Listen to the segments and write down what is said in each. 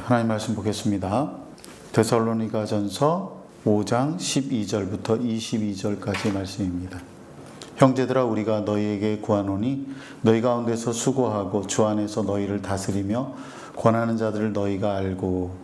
하나님 말씀 보겠습니다. 데살로니가전서 5장 12절부터 22절까지 말씀입니다. 형제들아, 우리가 너희에게 구하노니 너희 가운데서 수고하고 주 안에서 너희를 다스리며 권하는 자들을 너희가 알고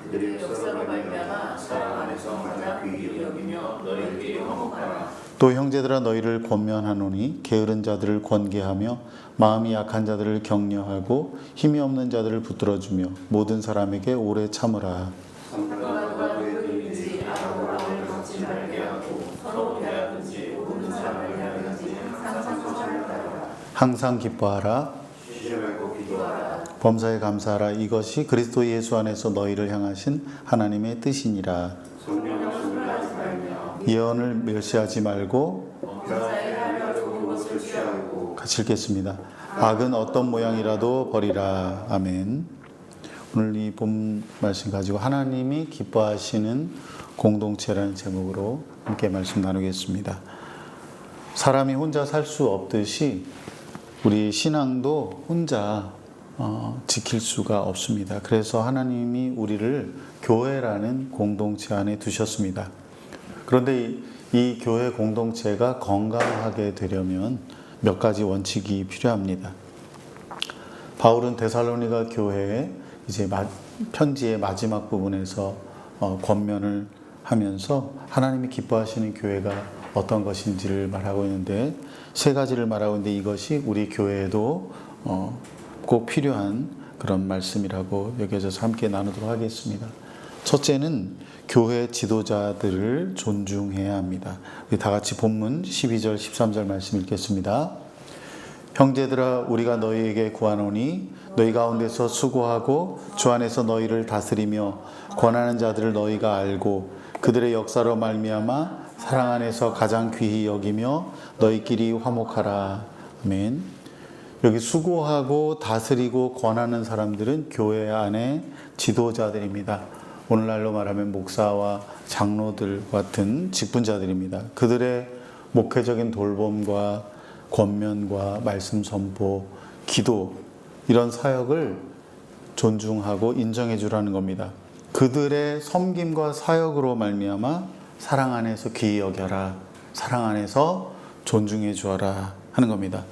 그들의 역사로 말미암아 사랑 안에서 가장 귀히 여기며 너희에게 화목하라. 또 형제들아, 너희를 권면하노니 게으른 자들을 권계하며 마음이 약한 자들을 격려하고 힘이 없는 자들을 붙들어주며 모든 사람에게 오래 참으라. 누가 누구든지 아무를 걷지 말게 하고 서로 대하든지 모든 사람을 대하든지 항상 조심하라. 항상 기뻐하라. 쉬지 말고 기도하라. 범사에 감사하라. 이것이 그리스도 예수 안에서 너희를 향하신 하나님의 뜻이니라. 성령을 순종하지 말며 예언을 멸시하지 말고 범사에 하려 좋은 것을 취하고 같이 읽겠습니다. 악은 어떤 모양이라도 버리라. 아멘. 오늘 이 본 말씀 가지고 하나님이 기뻐하시는 공동체라는 제목으로 함께 말씀 나누겠습니다. 사람이 혼자 살 수 없듯이 우리 신앙도 혼자 지킬 수가 없습니다. 그래서 하나님이 우리를 교회라는 공동체 안에 두셨습니다. 그런데 이 교회 공동체가 건강하게 되려면 몇 가지 원칙이 필요합니다. 바울은 데살로니가 교회에 이제 편지의 마지막 부분에서 권면을 하면서 하나님이 기뻐하시는 교회가 어떤 것인지를 말하고 있는데, 세 가지를 말하고 있는데 이것이 우리 교회에도 꼭 필요한 그런 말씀이라고 여겨져서 함께 나누도록 하겠습니다. 첫째는 교회 지도자들을 존중해야 합니다. 우리 다 같이 본문 12절 13절 말씀 읽겠습니다. 형제들아, 우리가 너희에게 구하노니 너희 가운데서 수고하고 주 안에서 너희를 다스리며 권하는 자들을 너희가 알고 그들의 역사로 말미암아 사랑 안에서 가장 귀히 여기며 너희끼리 화목하라. 아멘. 여기 수고하고 다스리고 권하는 사람들은 교회 안에 지도자들입니다. 오늘날로 말하면 목사와 장로들 같은 직분자들입니다. 그들의 목회적인 돌봄과 권면과 말씀 선포, 기도, 이런 사역을 존중하고 인정해 주라는 겁니다. 그들의 섬김과 사역으로 말미암아 사랑 안에서 귀히 여겨라, 사랑 안에서 존중해 주어라 하는 겁니다.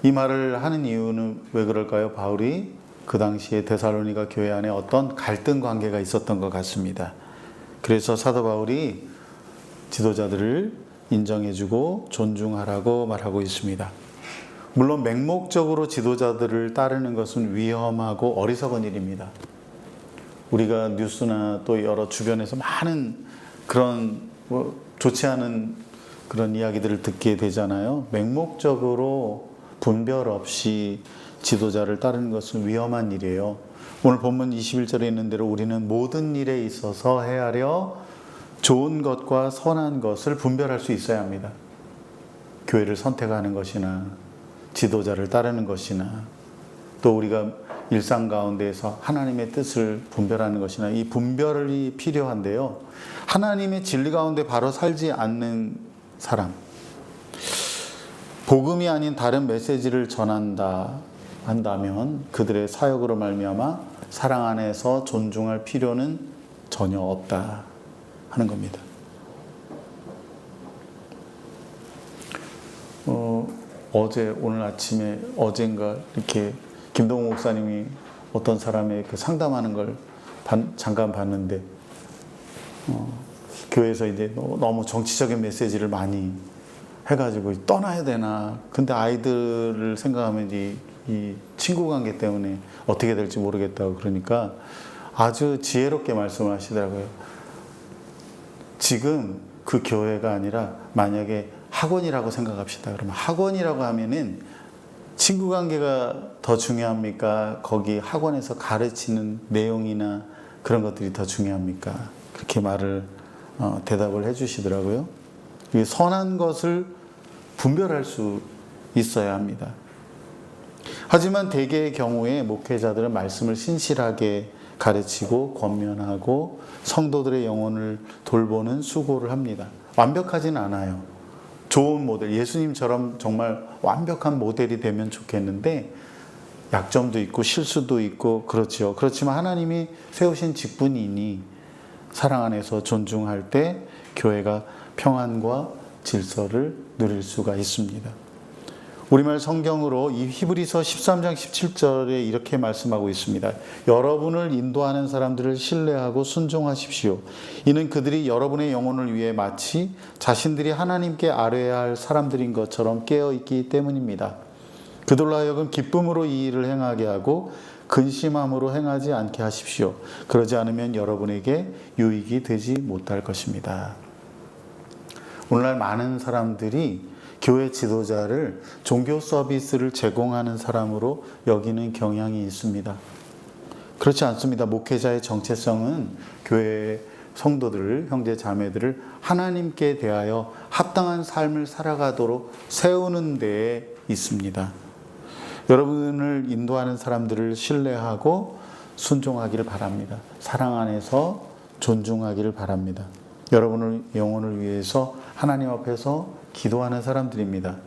이 말을 하는 이유는 왜 그럴까요? 바울이 그 당시에 데살로니가 교회 안에 어떤 갈등 관계가 있었던 것 같습니다. 그래서 사도 바울이 지도자들을 인정해주고 존중하라고 말하고 있습니다. 물론 맹목적으로 지도자들을 따르는 것은 위험하고 어리석은 일입니다. 우리가 뉴스나 또 여러 주변에서 많은 그런 좋지 않은 그런 이야기들을 듣게 되잖아요. 맹목적으로 분별 없이 지도자를 따르는 것은 위험한 일이에요. 오늘 본문 21절에 있는 대로 우리는 모든 일에 있어서 헤아려 좋은 것과 선한 것을 분별할 수 있어야 합니다. 교회를 선택하는 것이나 지도자를 따르는 것이나 또 우리가 일상 가운데에서 하나님의 뜻을 분별하는 것이나 이 분별이 필요한데요. 하나님의 진리 가운데 바로 살지 않는 사람, 복음이 아닌 다른 메시지를 한다면 그들의 사역으로 말미암아 사랑 안에서 존중할 필요는 전혀 없다 하는 겁니다. 오늘 아침에 어젠가 이렇게 김동욱 목사님이 어떤 사람의 그 상담하는 걸 잠깐 봤는데, 교회에서 이제 너무 정치적인 메시지를 많이 해가지고 떠나야 되나. 근데 아이들을 생각하면 이 친구 관계 때문에 어떻게 될지 모르겠다고 그러니까 아주 지혜롭게 말씀을 하시더라고요. 지금 그 교회가 아니라 만약에 학원이라고 생각합시다. 그러면 학원이라고 하면은 친구 관계가 더 중요합니까? 거기 학원에서 가르치는 내용이나 그런 것들이 더 중요합니까? 그렇게 대답을 해주시더라고요. 선한 것을 분별할 수 있어야 합니다. 하지만 대개의 경우에 목회자들은 말씀을 신실하게 가르치고 권면하고 성도들의 영혼을 돌보는 수고를 합니다. 완벽하진 않아요. 좋은 모델, 예수님처럼 정말 완벽한 모델이 되면 좋겠는데 약점도 있고 실수도 있고 그렇죠. 그렇지만 하나님이 세우신 직분이니 사랑 안에서 존중할 때 교회가 평안과 질서를 누릴 수가 있습니다. 우리말 성경으로 이 히브리서 13장 17절에 이렇게 말씀하고 있습니다. 여러분을 인도하는 사람들을 신뢰하고 순종하십시오. 이는 그들이 여러분의 영혼을 위해 마치 자신들이 하나님께 아뢰야 할 사람들인 것처럼 깨어있기 때문입니다. 그들로 하여금 기쁨으로 이 일을 행하게 하고 근심함으로 행하지 않게 하십시오. 그러지 않으면 여러분에게 유익이 되지 못할 것입니다. 오늘날 많은 사람들이 교회 지도자를 종교 서비스를 제공하는 사람으로 여기는 경향이 있습니다. 그렇지 않습니다. 목회자의 정체성은 교회 성도들, 형제 자매들을 하나님께 대하여 합당한 삶을 살아가도록 세우는 데에 있습니다. 여러분을 인도하는 사람들을 신뢰하고 순종하기를 바랍니다. 사랑 안에서 존중하기를 바랍니다. 여러분의 영혼을 위해서 하나님 앞에서 기도하는 사람들입니다.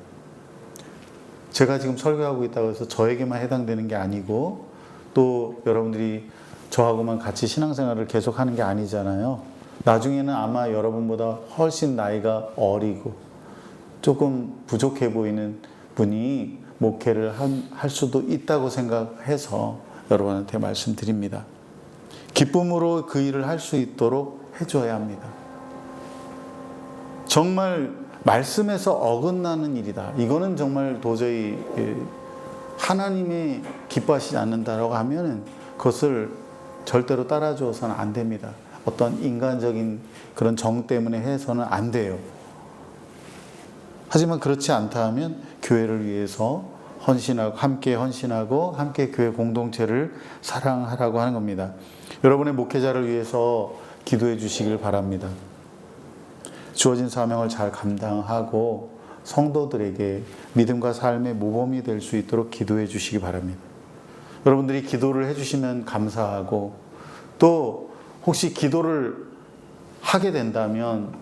제가 지금 설교하고 있다고 해서 저에게만 해당되는 게 아니고 또 여러분들이 저하고만 같이 신앙생활을 계속하는 게 아니잖아요. 나중에는 아마 여러분보다 훨씬 나이가 어리고 조금 부족해 보이는 분이 목회를 할 수도 있다고 생각해서 여러분한테 말씀드립니다. 기쁨으로 그 일을 할 수 있도록 해줘야 합니다. 정말 말씀에서 어긋나는 일이다. 이거는 정말 도저히 하나님이 기뻐하시지 않는다라고 하면 그것을 절대로 따라줘서는 안 됩니다. 어떤 인간적인 그런 정 때문에 해서는 안 돼요. 하지만 그렇지 않다 하면 교회를 위해서 함께 헌신하고 함께 교회 공동체를 사랑하라고 하는 겁니다. 여러분의 목회자를 위해서 기도해 주시길 바랍니다. 주어진 사명을 잘 감당하고 성도들에게 믿음과 삶의 모범이 될 수 있도록 기도해 주시기 바랍니다. 여러분들이 기도를 해주시면 감사하고 또 혹시 기도를 하게 된다면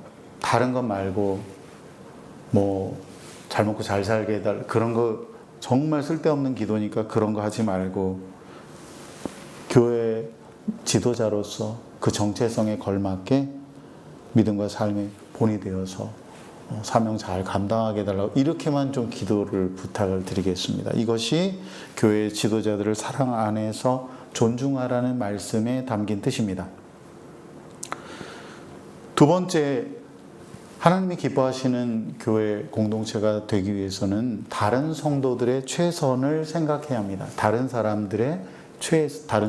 다른 것 말고 잘 먹고 잘 살게 해달라 그런 거 정말 쓸데없는 기도니까 그런 거 하지 말고 교회 지도자로서 그 정체성에 걸맞게 믿음과 삶의 본이 되어서 사명 잘 감당하게 해달라고 이렇게만 좀 기도를 부탁을 드리겠습니다. 이것이 교회 지도자들을 사랑 안에서 존중하라는 말씀에 담긴 뜻입니다. 두 번째, 하나님이 기뻐하시는 교회 공동체가 되기 위해서는 다른 성도들의 최선을 생각해야 합니다. 다른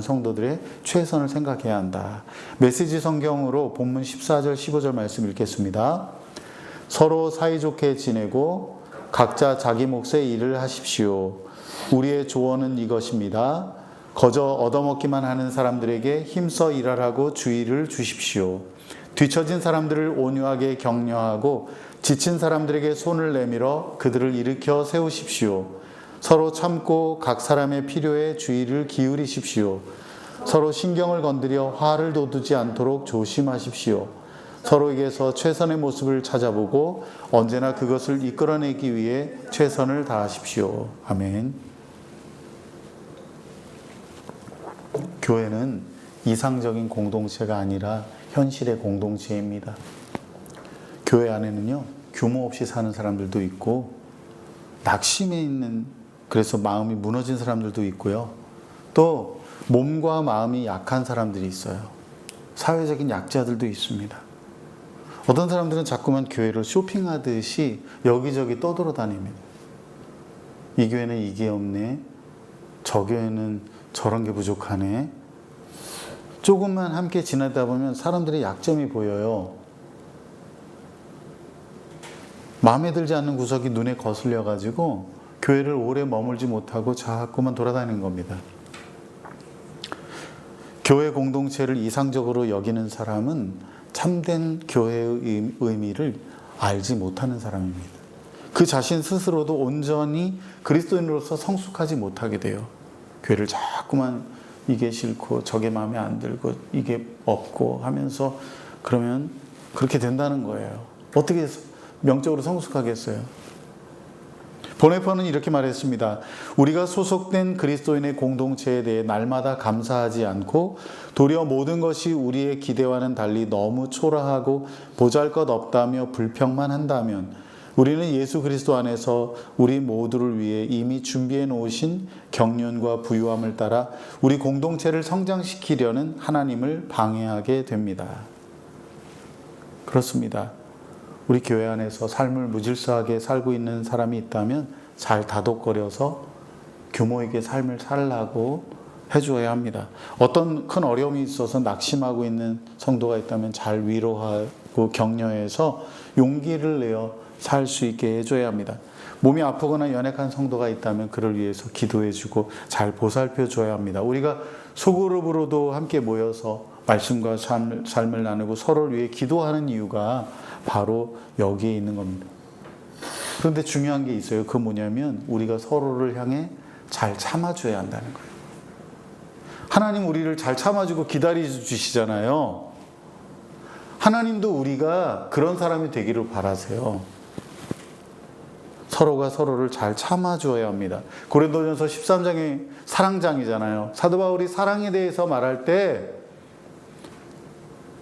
성도들의 최선을 생각해야 한다. 메시지 성경으로 본문 14절 15절 말씀 읽겠습니다. 서로 사이좋게 지내고 각자 자기 몫의 일을 하십시오. 우리의 조언은 이것입니다. 거저 얻어먹기만 하는 사람들에게 힘써 일하라고 주의를 주십시오. 뒤처진 사람들을 온유하게 격려하고 지친 사람들에게 손을 내밀어 그들을 일으켜 세우십시오. 서로 참고 각 사람의 필요에 주의를 기울이십시오. 서로 신경을 건드려 화를 돋우지 않도록 조심하십시오. 서로에게서 최선의 모습을 찾아보고 언제나 그것을 이끌어내기 위해 최선을 다하십시오. 아멘. 교회는 이상적인 공동체가 아니라 현실의 공동체입니다. 교회 안에는요, 규모 없이 사는 사람들도 있고 낙심해 있는 그래서 마음이 무너진 사람들도 있고요. 또 몸과 마음이 약한 사람들이 있어요. 사회적인 약자들도 있습니다. 어떤 사람들은 자꾸만 교회를 쇼핑하듯이 여기저기 떠돌아다닙니다. 이 교회는 이게 없네. 저 교회는 저런 게 부족하네. 조금만 함께 지내다 보면 사람들의 약점이 보여요. 마음에 들지 않는 구석이 눈에 거슬려 가지고 교회를 오래 머물지 못하고 자꾸만 돌아다니는 겁니다. 교회 공동체를 이상적으로 여기는 사람은 참된 교회의 의미를 알지 못하는 사람입니다. 그 자신 스스로도 온전히 그리스도인으로서 성숙하지 못하게 돼요. 교회를 자꾸만 이게 싫고 저게 마음에 안 들고 이게 없고 하면서 그러면 그렇게 된다는 거예요. 어떻게 명적으로 성숙하겠어요? 보네퍼는 이렇게 말했습니다. 우리가 소속된 그리스도인의 공동체에 대해 날마다 감사하지 않고 도리어 모든 것이 우리의 기대와는 달리 너무 초라하고 보잘것없다며 불평만 한다면 우리는 예수 그리스도 안에서 우리 모두를 위해 이미 준비해 놓으신 경륜과 부유함을 따라 우리 공동체를 성장시키려는 하나님을 방해하게 됩니다. 그렇습니다. 우리 교회 안에서 삶을 무질서하게 살고 있는 사람이 있다면 잘 다독거려서 규모 있게 삶을 살라고 해줘야 합니다. 어떤 큰 어려움이 있어서 낙심하고 있는 성도가 있다면 잘 위로하고 격려해서 용기를 내어 살 수 있게 해줘야 합니다. 몸이 아프거나 연약한 성도가 있다면 그를 위해서 기도해주고 잘 보살펴줘야 합니다. 우리가 소그룹으로도 함께 모여서 말씀과 삶을 나누고 서로를 위해 기도하는 이유가 바로 여기에 있는 겁니다. 그런데 중요한 게 있어요. 그 뭐냐면 우리가 서로를 향해 잘 참아줘야 한다는 거예요. 하나님 우리를 잘 참아주고 기다려주시잖아요. 하나님도 우리가 그런 사람이 되기를 바라세요. 서로가 서로를 잘 참아줘야 합니다. 고린도전서 13장이 사랑장이잖아요. 사도 바울이 사랑에 대해서 말할 때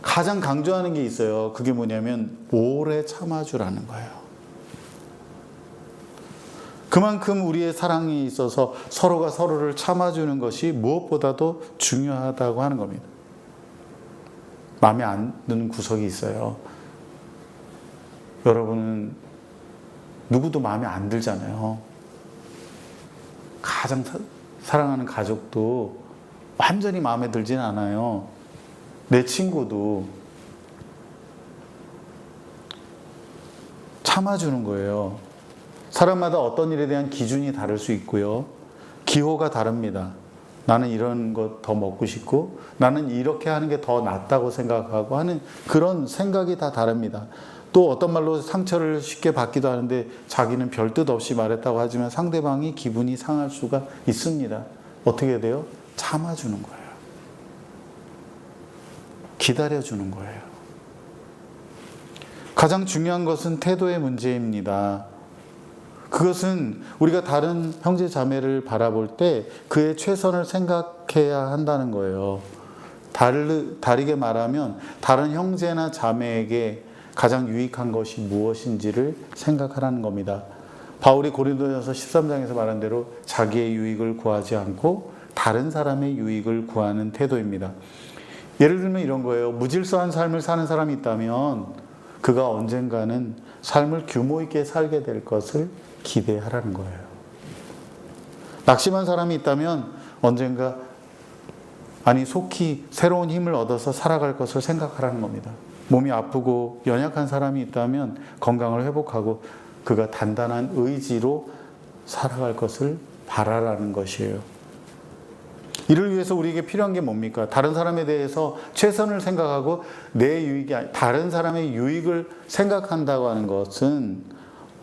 가장 강조하는 게 있어요. 그게 뭐냐면 오래 참아주라는 거예요. 그만큼 우리의 사랑에 있어서 서로가 서로를 참아주는 것이 무엇보다도 중요하다고 하는 겁니다. 마음에 안 드는 구석이 있어요. 여러분은 누구도 마음에 안 들잖아요. 가장 사랑하는 가족도 완전히 마음에 들진 않아요. 내 친구도 참아주는 거예요. 사람마다 어떤 일에 대한 기준이 다를 수 있고요. 기호가 다릅니다. 나는 이런 것 더 먹고 싶고 나는 이렇게 하는 게 더 낫다고 생각하고 하는 그런 생각이 다 다릅니다. 또 어떤 말로 상처를 쉽게 받기도 하는데 자기는 별 뜻 없이 말했다고 하지만 상대방이 기분이 상할 수가 있습니다. 어떻게 돼요? 참아주는 거예요. 기다려주는 거예요. 가장 중요한 것은 태도의 문제입니다. 그것은 우리가 다른 형제 자매를 바라볼 때 그의 최선을 생각해야 한다는 거예요. 다르게 말하면 다른 형제나 자매에게 가장 유익한 것이 무엇인지를 생각하라는 겁니다. 바울이 고린도전서 13장에서 말한 대로 자기의 유익을 구하지 않고 다른 사람의 유익을 구하는 태도입니다. 예를 들면 이런 거예요. 무질서한 삶을 사는 사람이 있다면 그가 언젠가는 삶을 규모 있게 살게 될 것을 기대하라는 거예요. 낙심한 사람이 있다면 언젠가 속히 새로운 힘을 얻어서 살아갈 것을 생각하라는 겁니다. 몸이 아프고 연약한 사람이 있다면 건강을 회복하고 그가 단단한 의지로 살아갈 것을 바라라는 것이에요. 이를 위해서 우리에게 필요한 게 뭡니까? 다른 사람에 대해서 최선을 생각하고 내 유익이 아니라 다른 사람의 유익을 생각한다고 하는 것은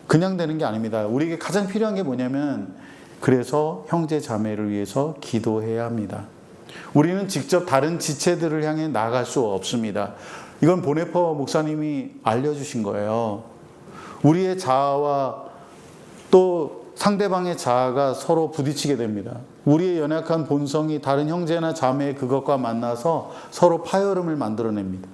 그냥 되는 게 아닙니다. 우리에게 가장 필요한 게 뭐냐면 그래서 형제 자매를 위해서 기도해야 합니다. 우리는 직접 다른 지체들을 향해 나아갈 수 없습니다. 이건 보네퍼 목사님이 알려주신 거예요. 우리의 자아와 또 상대방의 자아가 서로 부딪히게 됩니다. 우리의 연약한 본성이 다른 형제나 자매의 그것과 만나서 서로 파열음을 만들어냅니다.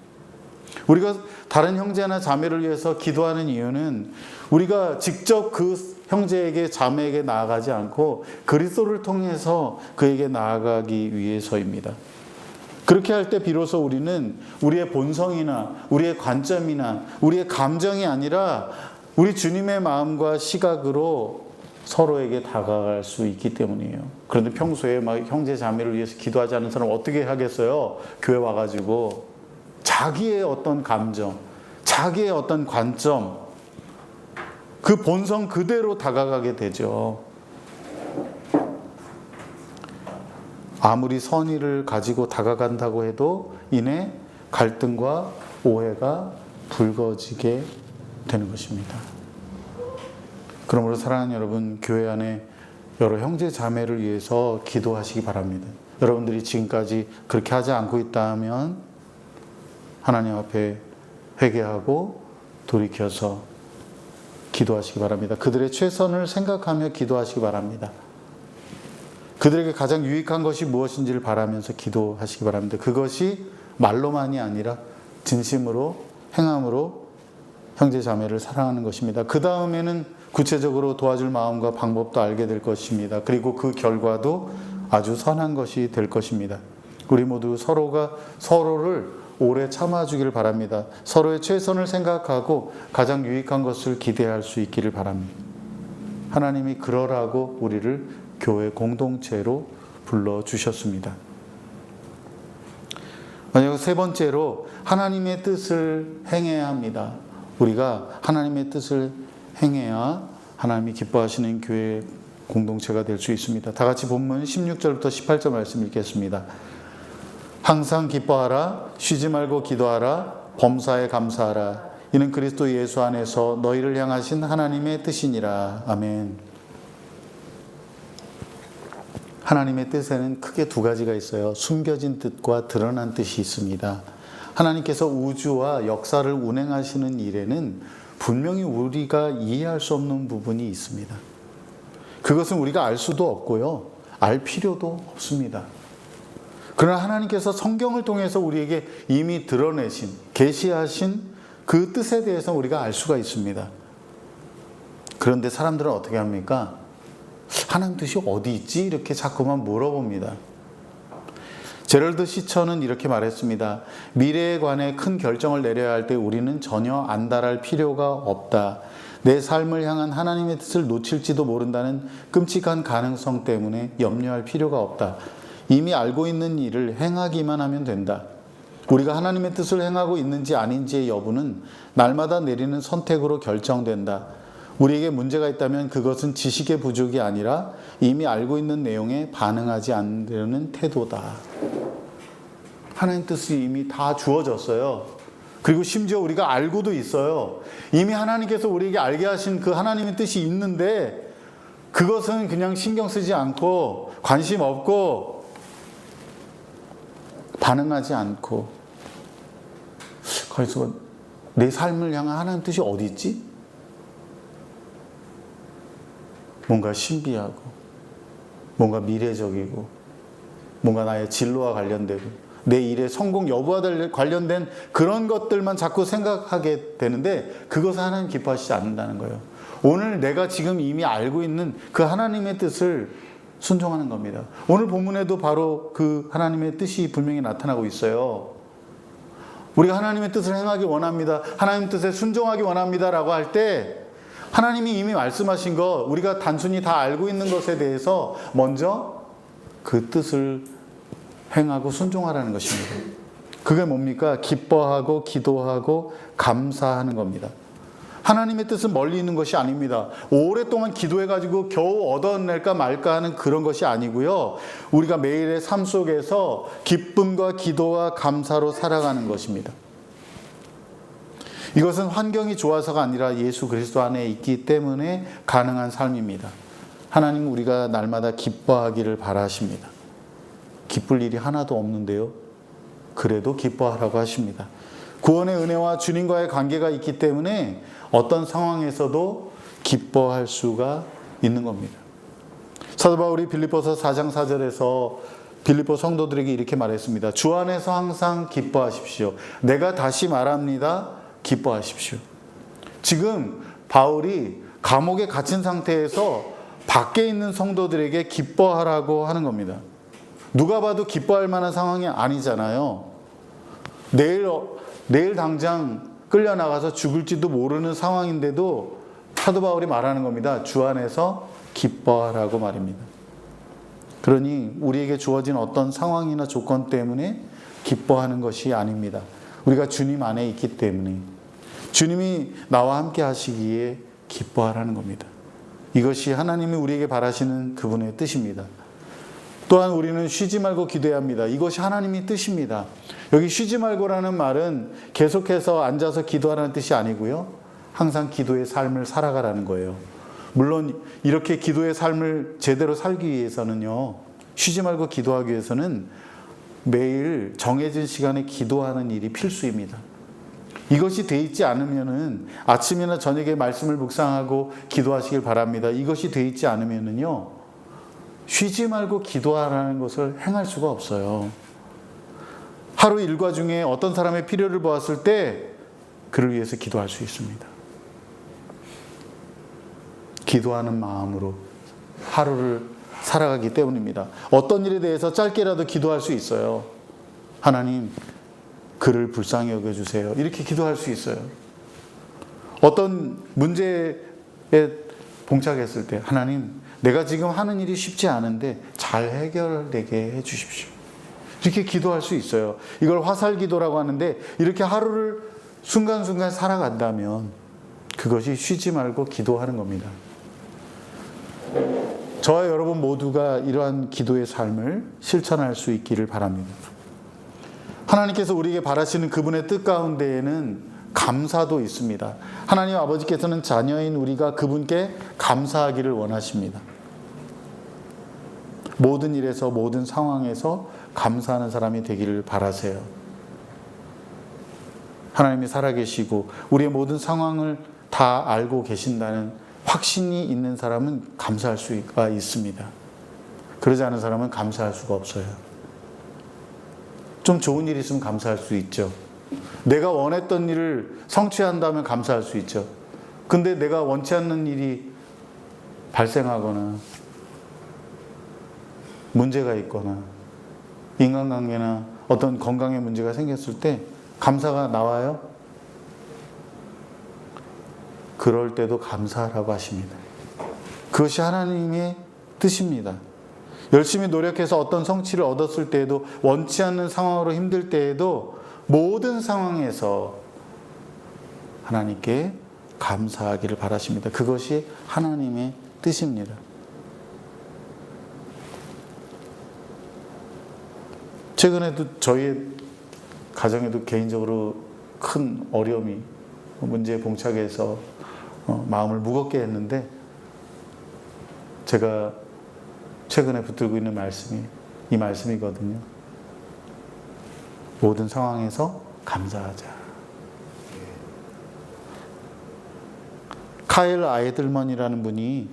우리가 다른 형제나 자매를 위해서 기도하는 이유는 우리가 직접 그 형제에게 자매에게 나아가지 않고 그리스도를 통해서 그에게 나아가기 위해서입니다. 그렇게 할 때 비로소 우리는 우리의 본성이나 우리의 관점이나 우리의 감정이 아니라 우리 주님의 마음과 시각으로 서로에게 다가갈 수 있기 때문이에요. 그런데 평소에 막 형제 자매를 위해서 기도하지 않는 사람 어떻게 하겠어요? 교회 와가지고 자기의 어떤 감정, 자기의 어떤 관점, 그 본성 그대로 다가가게 되죠. 아무리 선의를 가지고 다가간다고 해도 이내 갈등과 오해가 불거지게 되는 것입니다. 그러므로 사랑하는 여러분, 교회 안에 여러 형제 자매를 위해서 기도하시기 바랍니다. 여러분들이 지금까지 그렇게 하지 않고 있다면 하나님 앞에 회개하고 돌이켜서 기도하시기 바랍니다. 그들의 최선을 생각하며 기도하시기 바랍니다. 그들에게 가장 유익한 것이 무엇인지를 바라면서 기도하시기 바랍니다. 그것이 말로만이 아니라 진심으로 행함으로 형제 자매를 사랑하는 것입니다. 그 다음에는 구체적으로 도와줄 마음과 방법도 알게 될 것입니다. 그리고 그 결과도 아주 선한 것이 될 것입니다. 우리 모두 서로가 서로를 오래 참아주기를 바랍니다. 서로의 최선을 생각하고 가장 유익한 것을 기대할 수 있기를 바랍니다. 하나님이 그러라고 우리를 교회 공동체로 불러주셨습니다. 만약 세 번째로 하나님의 뜻을 행해야 합니다. 우리가 하나님의 뜻을 행해야 하나님이 기뻐하시는 교회 공동체가 될 수 있습니다. 다 같이 본문 16절부터 18절 말씀 읽겠습니다. 항상 기뻐하라, 쉬지 말고 기도하라, 범사에 감사하라. 이는 그리스도 예수 안에서 너희를 향하신 하나님의 뜻이니라. 아멘. 하나님의 뜻에는 크게 두 가지가 있어요. 숨겨진 뜻과 드러난 뜻이 있습니다. 하나님께서 우주와 역사를 운행하시는 일에는 분명히 우리가 이해할 수 없는 부분이 있습니다. 그것은 우리가 알 수도 없고요. 알 필요도 없습니다. 그러나 하나님께서 성경을 통해서 우리에게 이미 드러내신, 계시하신 그 뜻에 대해서 우리가 알 수가 있습니다. 그런데 사람들은 어떻게 합니까? 하나님 뜻이 어디 있지? 이렇게 자꾸만 물어봅니다. 제럴드 시처는 이렇게 말했습니다. 미래에 관해 큰 결정을 내려야 할 때 우리는 전혀 안달할 필요가 없다. 내 삶을 향한 하나님의 뜻을 놓칠지도 모른다는 끔찍한 가능성 때문에 염려할 필요가 없다. 이미 알고 있는 일을 행하기만 하면 된다. 우리가 하나님의 뜻을 행하고 있는지 아닌지의 여부는 날마다 내리는 선택으로 결정된다. 우리에게 문제가 있다면 그것은 지식의 부족이 아니라 이미 알고 있는 내용에 반응하지 않으려는 태도다. 하나님 뜻이 이미 다 주어졌어요. 그리고 심지어 우리가 알고도 있어요. 이미 하나님께서 우리에게 알게 하신 그 하나님의 뜻이 있는데 그것은 그냥 신경 쓰지 않고 관심 없고 반응하지 않고 거기서 내 삶을 향한 하나님 뜻이 어디 있지? 뭔가 신비하고 뭔가 미래적이고 뭔가 나의 진로와 관련되고 내 일의 성공 여부와 관련된 그런 것들만 자꾸 생각하게 되는데 그것을 하나님 기뻐하시지 않는다는 거예요. 오늘 내가 지금 이미 알고 있는 그 하나님의 뜻을 순종하는 겁니다. 오늘 본문에도 바로 그 하나님의 뜻이 분명히 나타나고 있어요. 우리가 하나님의 뜻을 행하기 원합니다. 하나님 뜻에 순종하기 원합니다 라고 할 때 하나님이 이미 말씀하신 것, 우리가 단순히 다 알고 있는 것에 대해서 먼저 그 뜻을 행하고 순종하라는 것입니다. 그게 뭡니까? 기뻐하고 기도하고 감사하는 겁니다. 하나님의 뜻은 멀리 있는 것이 아닙니다. 오랫동안 기도해가지고 겨우 얻어낼까 말까 하는 그런 것이 아니고요. 우리가 매일의 삶 속에서 기쁨과 기도와 감사로 살아가는 것입니다. 이것은 환경이 좋아서가 아니라 예수 그리스도 안에 있기 때문에 가능한 삶입니다. 하나님은 우리가 날마다 기뻐하기를 바라십니다. 기쁠 일이 하나도 없는데요. 그래도 기뻐하라고 하십니다. 구원의 은혜와 주님과의 관계가 있기 때문에 어떤 상황에서도 기뻐할 수가 있는 겁니다. 사도 바울이 빌립보서 4장 4절에서 빌립보 성도들에게 이렇게 말했습니다. 주 안에서 항상 기뻐하십시오. 내가 다시 말합니다. 기뻐하십시오. 지금 바울이 감옥에 갇힌 상태에서 밖에 있는 성도들에게 기뻐하라고 하는 겁니다. 누가 봐도 기뻐할 만한 상황이 아니잖아요. 내일 당장 끌려나가서 죽을지도 모르는 상황인데도 사도 바울이 말하는 겁니다. 주 안에서 기뻐하라고 말입니다. 그러니 우리에게 주어진 어떤 상황이나 조건 때문에 기뻐하는 것이 아닙니다. 우리가 주님 안에 있기 때문에 주님이 나와 함께 하시기에 기뻐하라는 겁니다. 이것이 하나님이 우리에게 바라시는 그분의 뜻입니다. 또한 우리는 쉬지 말고 기도해야 합니다. 이것이 하나님의 뜻입니다. 여기 쉬지 말고라는 말은 계속해서 앉아서 기도하라는 뜻이 아니고요. 항상 기도의 삶을 살아가라는 거예요. 물론 이렇게 기도의 삶을 제대로 살기 위해서는요. 쉬지 말고 기도하기 위해서는 매일 정해진 시간에 기도하는 일이 필수입니다. 이것이 돼 있지 않으면은 아침이나 저녁에 말씀을 묵상하고 기도하시길 바랍니다. 이것이 돼 있지 않으면은요, 쉬지 말고 기도하라는 것을 행할 수가 없어요. 하루 일과 중에 어떤 사람의 필요를 보았을 때 그를 위해서 기도할 수 있습니다. 기도하는 마음으로 하루를 살아가기 때문입니다. 어떤 일에 대해서 짧게라도 기도할 수 있어요. 하나님, 그를 불쌍히 여겨주세요. 이렇게 기도할 수 있어요. 어떤 문제에 봉착했을 때, 하나님, 내가 지금 하는 일이 쉽지 않은데 잘 해결되게 해주십시오. 이렇게 기도할 수 있어요. 이걸 화살기도라고 하는데, 이렇게 하루를 순간순간 살아간다면 그것이 쉬지 말고 기도하는 겁니다. 저와 여러분 모두가 이러한 기도의 삶을 실천할 수 있기를 바랍니다. 하나님께서 우리에게 바라시는 그분의 뜻 가운데에는 감사도 있습니다. 하나님 아버지께서는 자녀인 우리가 그분께 감사하기를 원하십니다. 모든 일에서, 모든 상황에서 감사하는 사람이 되기를 바라세요. 하나님이 살아계시고 우리의 모든 상황을 다 알고 계신다는 확신이 있는 사람은 감사할 수가 있습니다. 그러지 않은 사람은 감사할 수가 없어요. 좀 좋은 일이 있으면 감사할 수 있죠. 내가 원했던 일을 성취한다면 감사할 수 있죠. 근데 내가 원치 않는 일이 발생하거나 문제가 있거나 인간관계나 어떤 건강에 문제가 생겼을 때 감사가 나와요? 그럴 때도 감사하라고 하십니다. 그것이 하나님의 뜻입니다. 열심히 노력해서 어떤 성취를 얻었을 때에도, 원치 않는 상황으로 힘들 때에도 모든 상황에서 하나님께 감사하기를 바라십니다. 그것이 하나님의 뜻입니다. 최근에도 저희 가정에도 개인적으로 큰 어려움이, 문제에 봉착해서 마음을 무겁게 했는데, 제가 최근에 붙들고 있는 말씀이 이 말씀이거든요. 모든 상황에서 감사하자. 카일 아이들먼이라는 분이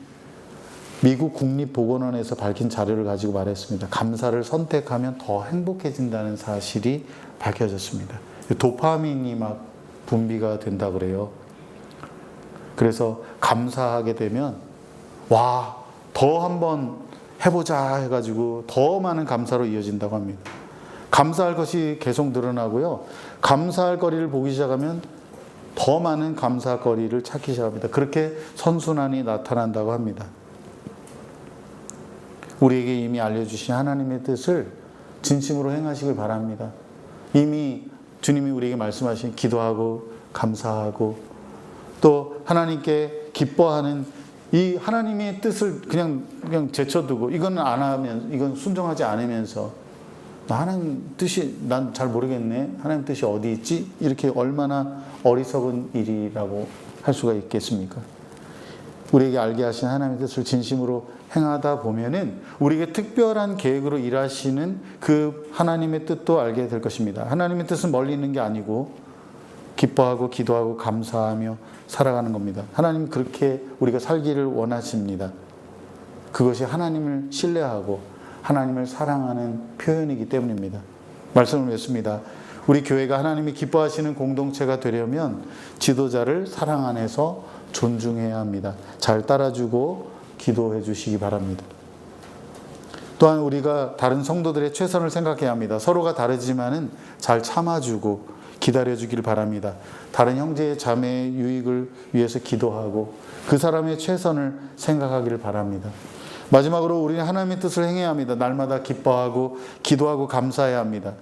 미국 국립보건원에서 밝힌 자료를 가지고 말했습니다. 감사를 선택하면 더 행복해진다는 사실이 밝혀졌습니다. 도파민이 막 분비가 된다 그래요. 그래서 감사하게 되면 더 한번 해보자 해가지고 더 많은 감사로 이어진다고 합니다. 감사할 것이 계속 늘어나고요. 감사할 거리를 보기 시작하면 더 많은 감사거리를 찾기 시작합니다. 그렇게 선순환이 나타난다고 합니다. 우리에게 이미 알려주신 하나님의 뜻을 진심으로 행하시길 바랍니다. 이미 주님이 우리에게 말씀하신 기도하고 감사하고 또 하나님께 기뻐하는 이 하나님의 뜻을 그냥 제쳐두고 이건 안 하면, 이건 순종하지 않으면서 하나님 뜻이 난 잘 모르겠네, 하나님 뜻이 어디 있지? 이렇게 얼마나 어리석은 일이라고 할 수가 있겠습니까? 우리에게 알게 하신 하나님의 뜻을 진심으로 행하다 보면은 우리에게 특별한 계획으로 일하시는 그 하나님의 뜻도 알게 될 것입니다. 하나님의 뜻은 멀리 있는 게 아니고 기뻐하고 기도하고 감사하며 살아가는 겁니다. 하나님 그렇게 우리가 살기를 원하십니다. 그것이 하나님을 신뢰하고 하나님을 사랑하는 표현이기 때문입니다. 말씀을 맺습니다. 우리 교회가 하나님이 기뻐하시는 공동체가 되려면 지도자를 사랑 안에서 존중해야 합니다. 잘 따라주고 기도해 주시기 바랍니다. 또한 우리가 다른 성도들의 최선을 생각해야 합니다. 서로가 다르지만은 잘 참아주고 기다려주기를 바랍니다. 다른 형제 자매의 유익을 위해서 기도하고 그 사람의 최선을 생각하기를 바랍니다. 마지막으로 우리는 하나님의 뜻을 행해야 합니다. 날마다 기뻐하고 기도하고 감사해야 합니다.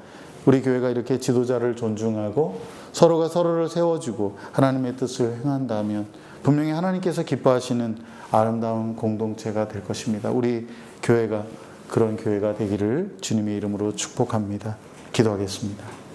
우리 교회가 이렇게 지도자를 존중하고 서로가 서로를 세워주고 하나님의 뜻을 행한다면 분명히 하나님께서 기뻐하시는 아름다운 공동체가 될 것입니다. 우리 교회가 그런 교회가 되기를 주님의 이름으로 축복합니다. 기도하겠습니다.